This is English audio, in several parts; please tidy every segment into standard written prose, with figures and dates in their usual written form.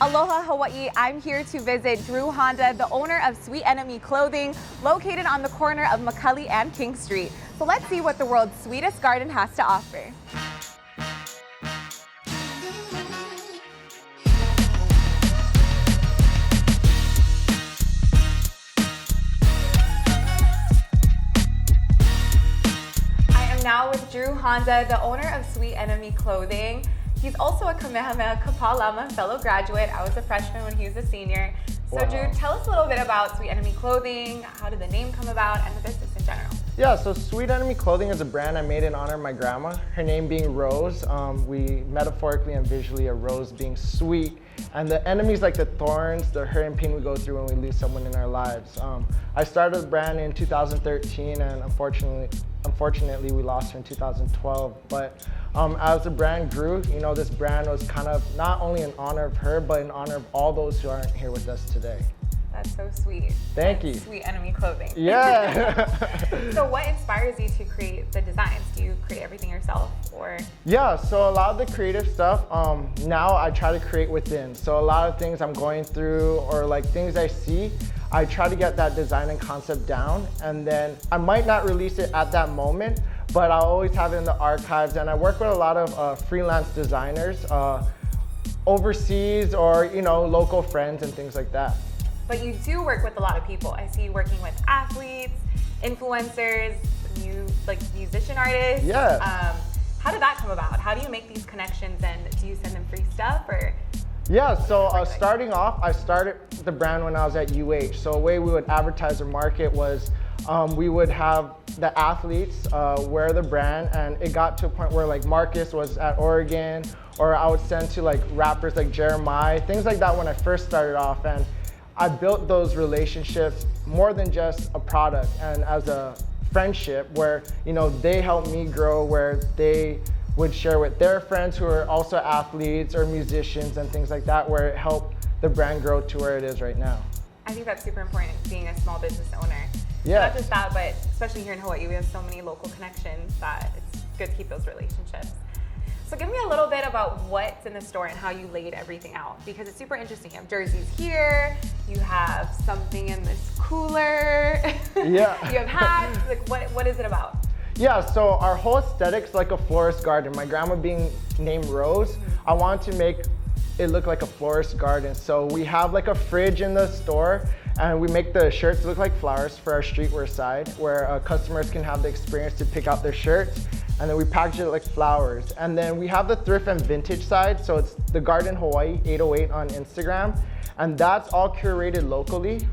Aloha Hawaii, I'm here to visit Drew Honda, the owner of Sweet Enemy Clothing, located on the corner of McCully and King Street. So let's see what the world's sweetest garden has to offer. I am now with Drew Honda, the owner of Sweet Enemy Clothing. He's also a Kamehameha Kapaa Lama fellow graduate. I was a freshman when he was a senior. So wow. Drew, tell us a little bit about Sweet Enemy Clothing, how did the name come about, and the business in general. Yeah, so Sweet Enemy Clothing is a brand I made in honor of my grandma, her name being Rose. We metaphorically and visually a rose being sweet, and the enemies like the thorns, the hurt and pain we go through when we lose someone in our lives. I started the brand in 2013, and unfortunately we lost her in 2012. But as the brand grew, this brand was kind of not only in honor of her, but in honor of all those who aren't here with us today. That's so sweet. Thank you. Sweet Enemy Clothing. Yeah. So what inspires you to create the designs? Do you create everything yourself, or? Yeah, so a lot of the creative stuff, now I try to create within. So a lot of things I'm going through or like things I see, I try to get that design and concept down, and then I might not release it at that moment, but I'll always have it in the archives. And I work with a lot of freelance designers overseas or local friends and things like that. But you do work with a lot of people. I see you working with athletes, influencers, musician artists. Yeah. How did that come about? How do you make these connections, and do you send them free stuff, or? Yeah, so starting off, I started the brand when I was at UH. So a way we would advertise or market was we would have the athletes wear the brand, and it got to a point where like Marcus was at Oregon, or I would send to like rappers like Jeremiah, things like that when I first started off. And I built those relationships more than just a product and as a friendship where, they helped me grow, where they would share with their friends who are also athletes or musicians and things like that, where it helped the brand grow to where it is right now. I think that's super important, being a small business owner. Yeah. Not just that, but especially here in Hawaii, we have so many local connections that it's good to keep those relationships. So give me a little bit about what's in the store and how you laid everything out, because it's super interesting. You have jerseys here, you have something in this cooler, yeah. You have hats, like what is it about? Yeah, so our whole aesthetic's like a florist garden. My grandma being named Rose, I wanted to make it look like a florist garden. So we have like a fridge in the store, and we make the shirts look like flowers for our streetwear side, where customers can have the experience to pick out their shirts. And then we package it like flowers. And then we have the thrift and vintage side. So it's the Garden Hawaii 808 on Instagram. And that's all curated locally.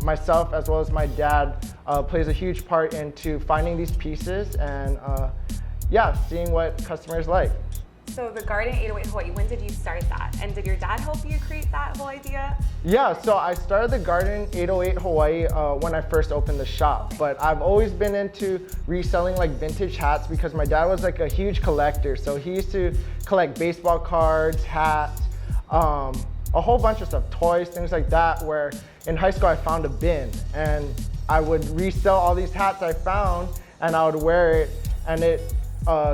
Myself, as well as my dad, plays a huge part into finding these pieces and seeing what customers like. So the Garden 808 Hawaii, when did you start that? And did your dad help you create that whole idea? Yeah, so I started the Garden 808 Hawaii when I first opened the shop. But I've always been into reselling like vintage hats because my dad was like a huge collector. So he used to collect baseball cards, hats, a whole bunch of stuff, toys, things like that, where in high school I found a bin and I would resell all these hats I found and I would wear it, and it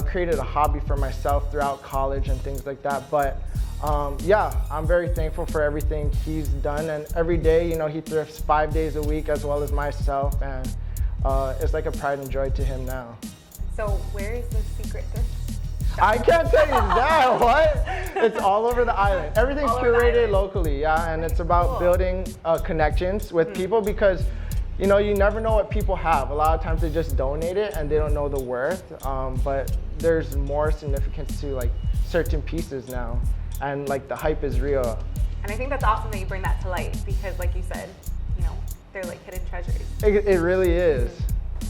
created a hobby for myself throughout college and things like that. But I'm very thankful for everything he's done, and every day, he thrifts 5 days a week as well as myself, and it's like a pride and joy to him now. So where is the secret thrift shop? I can't tell you that, what? It's all over the island. Everything's curated locally, yeah, and it's about building connections with people, because you never know what people have. A lot of times they just donate it and they don't know the worth, but there's more significance to like certain pieces now, and like the hype is real. And I think that's awesome that you bring that to light, because like you said, they're like hidden treasures. It really is.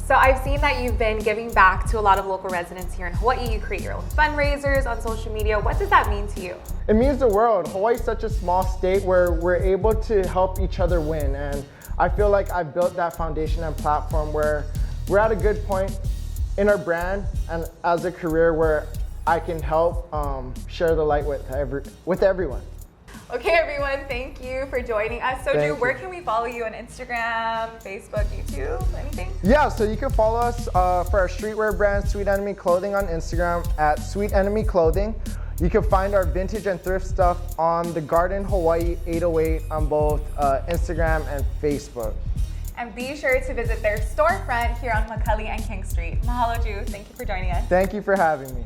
So I've seen that you've been giving back to a lot of local residents here in Hawaii. You create your own fundraisers on social media. What does that mean to you? It means the world. Hawaii's such a small state where we're able to help each other win, and I feel like I've built that foundation and platform where we're at a good point in our brand and as a career where I can help share the light with everyone. Okay, everyone, thank you for joining us. So, Drew, where can we follow you on Instagram, Facebook, YouTube, anything? Yeah, so you can follow us for our streetwear brand, Sweet Enemy Clothing, on Instagram at Sweet Enemy Clothing. You can find our vintage and thrift stuff on the Garden Hawaii 808 on both Instagram and Facebook. And be sure to visit their storefront here on Makali and King Street. Mahalo, Drew. Thank you for joining us. Thank you for having me.